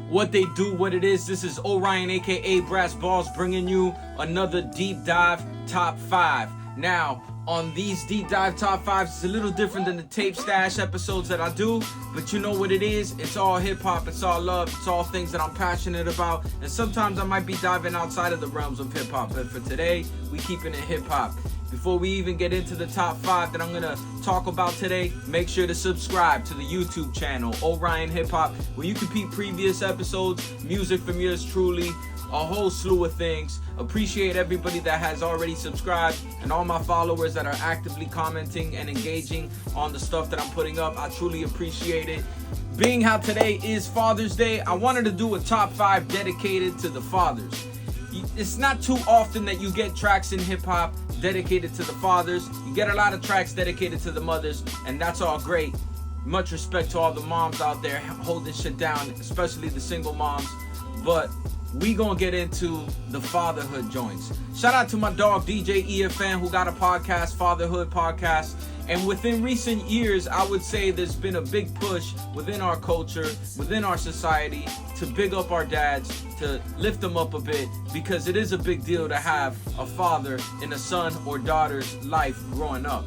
What they do, what it is. This is Orion, aka Brass Balls, bringing you another deep dive top 5. Now, on these deep dive top 5s, it's a little different than the tape stash episodes that I do, but you know what it is. It's all hip hop, it's all love, it's all things that I'm passionate about, and sometimes I might be diving outside of the realms of hip hop, but for today, we keeping it hip hop. Before we even get into the top 5 that I'm gonna talk about today, make sure to subscribe to the YouTube channel, Orion Hip Hop, where you can peep previous episodes, music from yours truly, a whole slew of things. Appreciate everybody that has already subscribed and all my followers that are actively commenting and engaging on the stuff that I'm putting up. I truly appreciate it. Being how today is Father's Day, I wanted to do a top 5 dedicated to the fathers. It's not too often that you get tracks in hip hop dedicated to the fathers. You get a lot of tracks dedicated to the mothers, and that's all great. Much respect to all the moms out there holding shit down, especially the single moms. But we gonna get into the fatherhood joints. Shout out to my dog DJ EFN, who got a podcast, Fatherhood Podcast. And within recent years, I would say there's been a big push within our culture, within our society, to big up our dads, to lift them up a bit, because it is a big deal to have a father in a son or daughter's life growing up.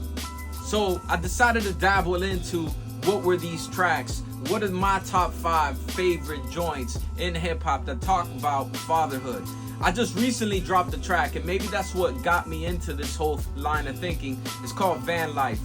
So I decided to dabble into what were these tracks, what are my top 5 favorite joints in hip hop that talk about fatherhood. I just recently dropped a track, and maybe that's what got me into this whole line of thinking. It's called Van Life.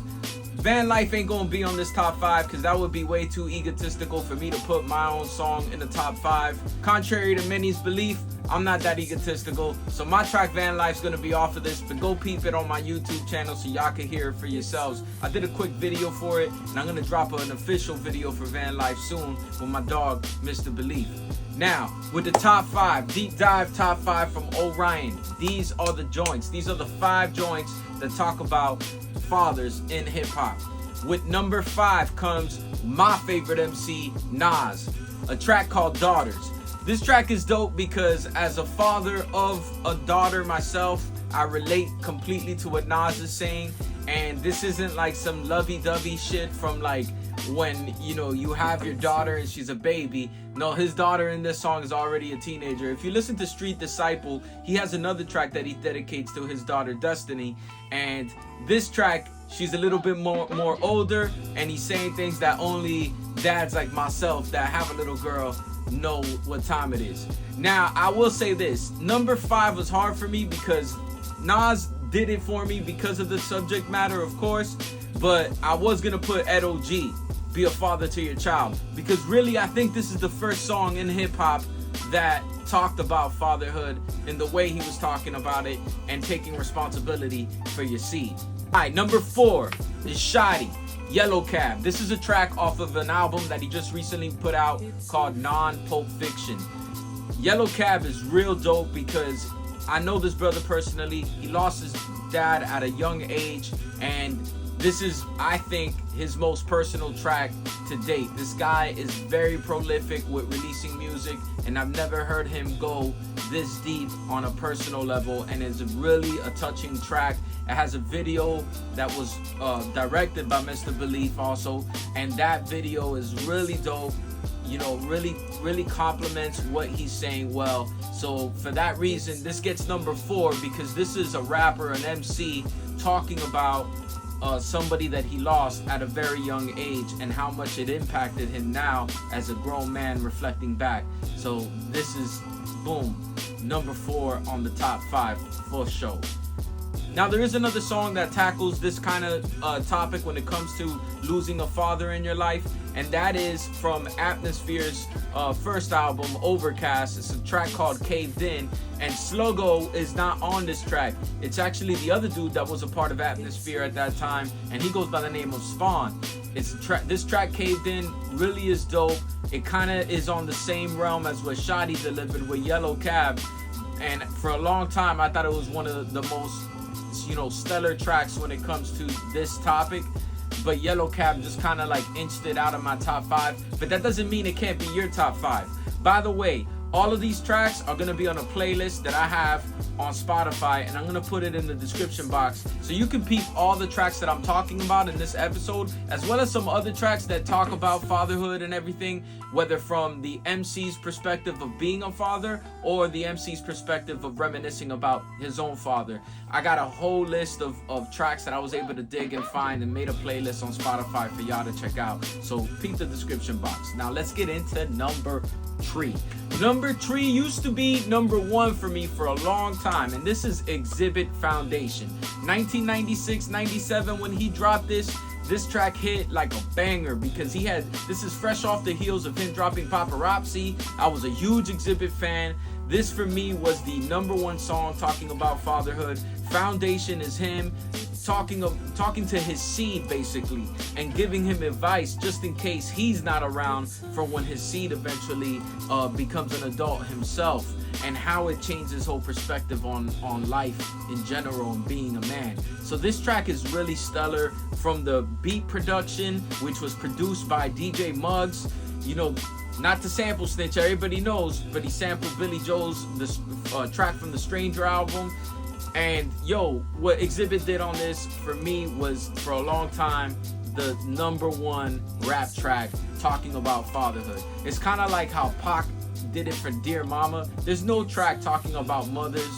Van Life ain't gonna be on this top 5 because that would be way too egotistical for me to put my own song in the top 5. Contrary to many's belief, I'm not that egotistical. So my track Van Life's gonna be off of this, but go peep it on my YouTube channel so y'all can hear it for yourselves. I did a quick video for it, and I'm gonna drop an official video for Van Life soon with my dog, Mr. Belief. Now, with the top 5, deep dive top 5 from Orion. These are the joints. These are the 5 joints that talk about fathers in hip hop. With number 5 comes my favorite MC, Nas, a track called Daughters. This track is dope because as a father of a daughter myself, I relate completely to what Nas is saying. And this isn't like some lovey-dovey shit from like when, you know, you have your daughter and she's a baby. No, his daughter in this song is already a teenager. If you listen to Street Disciple, he has another track that he dedicates to his daughter Destiny. And this track, she's a little bit more older, and he's saying things that only dads like myself that have a little girl know what time it is. Now, I will say this. Number 5 was hard for me because Nas did it for me because of the subject matter, of course. But I was going to put Ed O.G., Be a Father to Your Child. Because really, I think this is the first song in hip-hop that talked about fatherhood in the way he was talking about it and taking responsibility for your seed. Alright, number 4 is Shottie, Yellow Cab. This is a track off of an album that he just recently put out called Non-Pulp Fiction. Yellow Cab is real dope because I know this brother personally. He lost his dad at a young age, and this is, I think, his most personal track to date. This guy is very prolific with releasing music, and I've never heard him go this deep on a personal level, and it's really a touching track. It has a video that was directed by Mr. Belief also, and that video is really dope. You know, really compliments what he's saying well. So for that reason, this gets number 4 because this is a rapper, an MC, talking about somebody that he lost at a very young age and how much it impacted him now as a grown man reflecting back. So this is, boom, number 4 on the top 5 for show. Now, there is another song that tackles this kind of topic when it comes to losing a father in your life, and that is from Atmosphere's first album, Overcast. It's a track called Caved In, and Sluggo is not on this track. It's actually the other dude that was a part of Atmosphere at that time, and he goes by the name of Spawn. This track, Caved In, really is dope. It kind of is on the same realm as what Shottie delivered with Yellow Cab, and for a long time, I thought it was one of the most, you know, stellar tracks when it comes to this topic. But Yellow Cab just kind of like inched it out of my top 5. But that doesn't mean it can't be your top 5. By the way, All of these tracks are going to be on a playlist that I have on Spotify, and I'm going to put it in the description box so you can peep all the tracks that I'm talking about in this episode, as well as some other tracks that talk about fatherhood and everything, whether from the MC's perspective of being a father or the MC's perspective of reminiscing about his own father. I got a whole list of tracks that I was able to dig and find and made a playlist on Spotify for y'all to check out. So peep the description box. Now let's get into number 3. Number 3 used to be number 1 for me for a long time, and this is Xzibit Foundation. 1996-97 when he dropped this track hit like a banger because this is fresh off the heels of him dropping Paparazzi. I was a huge Xzibit fan. This for me was the number 1 song talking about fatherhood. Foundation is him talking to his seed basically, and giving him advice just in case he's not around for when his seed eventually becomes an adult himself, and how it changes his whole perspective on life in general and being a man. So this track is really stellar, from the beat production, which was produced by DJ Muggs. You know, not to sample snitch, everybody knows, but he sampled Billy Joel's track from the Stranger album. And yo, what Xzibit did on this for me was, for a long time, the number 1 rap track talking about fatherhood. It's kind of like how Pac did it for Dear Mama. There's no track talking about mothers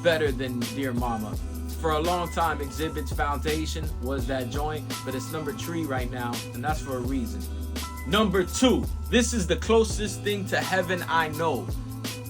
better than Dear Mama. For a long time, Xzibit's Foundation was that joint, but it's number 3 right now, and that's for a reason. Number 2, this is the closest thing to heaven I know,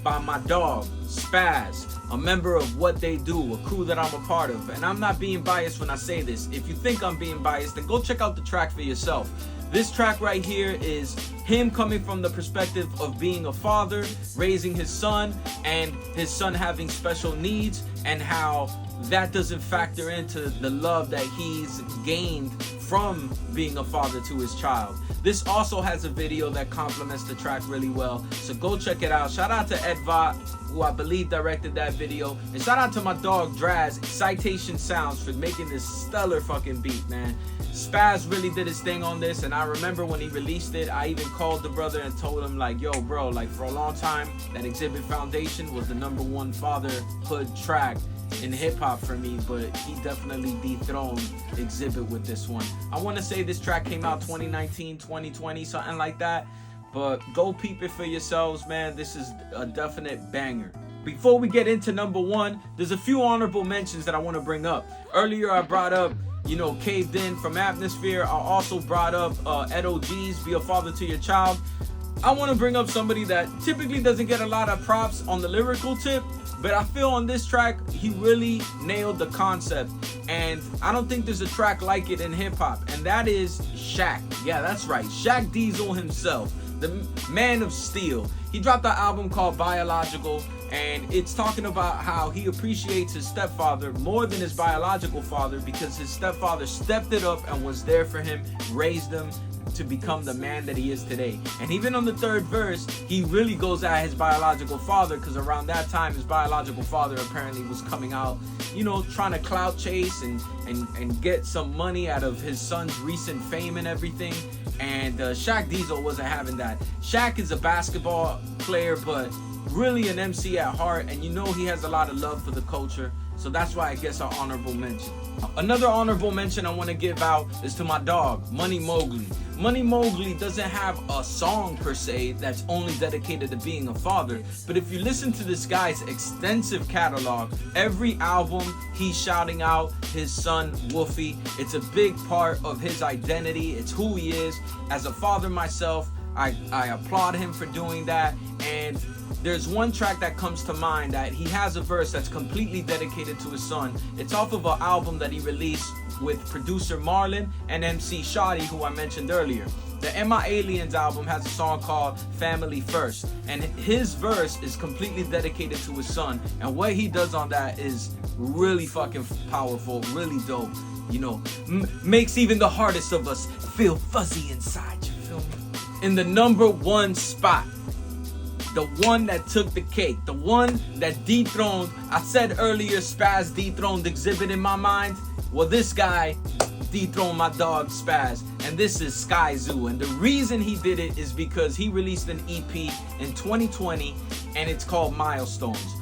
by my dog, Spaz, a member of What They Do, a crew that I'm a part of. And I'm not being biased when I say this. If you think I'm being biased, then go check out the track for yourself. This track right here is him coming from the perspective of being a father, raising his son, and his son having special needs, and how that doesn't factor into the love that he's gained from being a father to his child. This also has a video that complements the track really well, so go check it out. Shout out to Edva, who I believe directed that video, and shout out to my dog Draz, Citation Sounds, for making this stellar fucking beat, man. Spaz really did his thing on this, and I remember when he released it, I even called the brother and told him, like, yo bro, like, for a long time that Xzibit Foundation was the number 1 fatherhood track in hip-hop for me, but he definitely dethroned Xzibit with this one. I want to say this track came out 2019, 2020, something like that, but go peep it for yourselves, man. This is a definite banger. Before we get into number 1, there's a few honorable mentions that I want to bring up. Earlier I brought up, you know, Caved In from Atmosphere. I also brought up Ed OG's Be a Father to Your Child. I want to bring up somebody that typically doesn't get a lot of props on the lyrical tip, but I feel on this track, he really nailed the concept. And I don't think there's a track like it in hip-hop, and that is Shaq. Yeah, that's right, Shaq Diesel himself, the man of steel. He dropped an album called Biological, and it's talking about how he appreciates his stepfather more than his biological father, because his stepfather stepped it up and was there for him, raised him to become the man that he is today. And even on the 3rd verse, he really goes at his biological father, because around that time his biological father apparently was coming out, you know, trying to clout chase and get some money out of his son's recent fame and everything. And Shaq Diesel wasn't having that. Shaq is a basketball player, but really an MC at heart, and you know he has a lot of love for the culture, so that's why it gets an honorable mention. Another honorable mention I want to give out is to my dog, Money Mowgli. Money Mowgli doesn't have a song per se that's only dedicated to being a father, but if you listen to this guy's extensive catalog, every album he's shouting out his son Wolfie. It's a big part of his identity. It's who he is. As a father myself, I applaud him for doing that. And there's one track that comes to mind that he has a verse that's completely dedicated to his son. It's off of an album that he released with producer Marlon and MC Shottie, who I mentioned earlier. The Am I Aliens album has a song called Family First, and his verse is completely dedicated to his son, and what he does on that is really fucking powerful, really dope, you know, makes even the hardest of us feel fuzzy inside, you feel me? In the number 1 spot, the one that took the cake, the one that dethroned. I said earlier, Spaz dethroned Xzibit in my mind. Well, this guy dethroned my dog Spaz, and this is Skyzoo. And the reason he did it is because he released an EP in 2020, and it's called Milestones.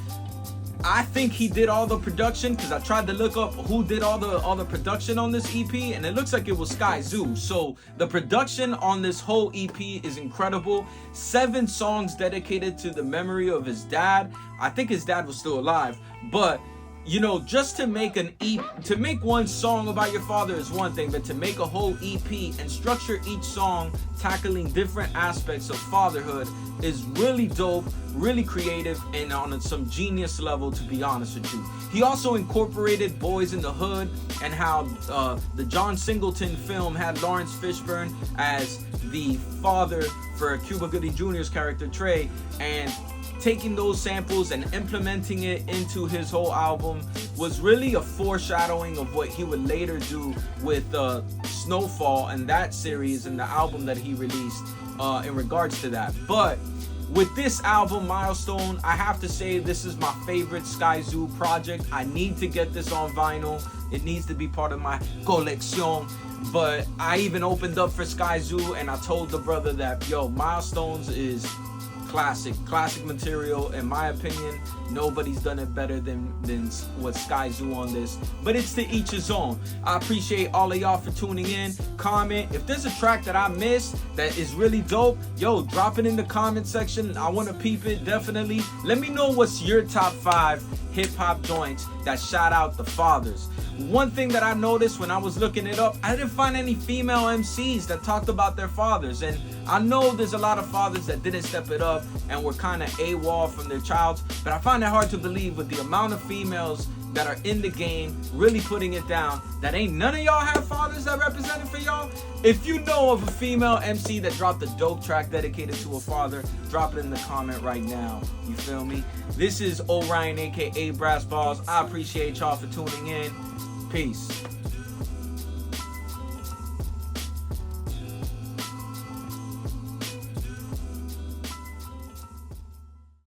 I think he did all the production because I tried to look up who did all the production on this EP, and it looks like it was Skyzoo. So the production on this whole EP is incredible. 7 songs dedicated to the memory of his dad. I think his dad was still alive, but you know, just to make an EP, to make one song about your father is one thing, but to make a whole EP and structure each song tackling different aspects of fatherhood is really dope, really creative, and on some genius level, to be honest with you. He also incorporated Boys in the Hood and how the John Singleton film had Lawrence Fishburne as the father for Cuba Gooding Jr.'s character Trey, and taking those samples and implementing it into his whole album was really a foreshadowing of what he would later do with Snowfall and that series and the album that he released in regards to that. But with this album, Milestone, I have to say this is my favorite Skyzoo project. I need to get this on vinyl. It needs to be part of my collection. But I even opened up for Skyzoo and I told the brother that, yo, Milestones is classic material. In my opinion, nobody's done it better than what Skyzoo on this, but it's to each his own. I appreciate all of y'all for tuning in. Comment if there's a track that I missed that is really dope, yo, drop it in the comment section. I want to peep it. Definitely let me know what's your top 5 hip-hop joints that shout out the fathers. One thing that I noticed when I was looking it up, I didn't find any female MCs that talked about their fathers. And I know there's a lot of fathers that didn't step it up and were kind of AWOL from their childs, but I find it hard to believe with the amount of females that are in the game really putting it down that ain't none of y'all have fathers that represented for y'all. If you know of a female MC that dropped a dope track dedicated to a father, drop it in the comment right now. You feel me? This is Orion aka Brass Balls. I appreciate y'all for tuning in. Peace.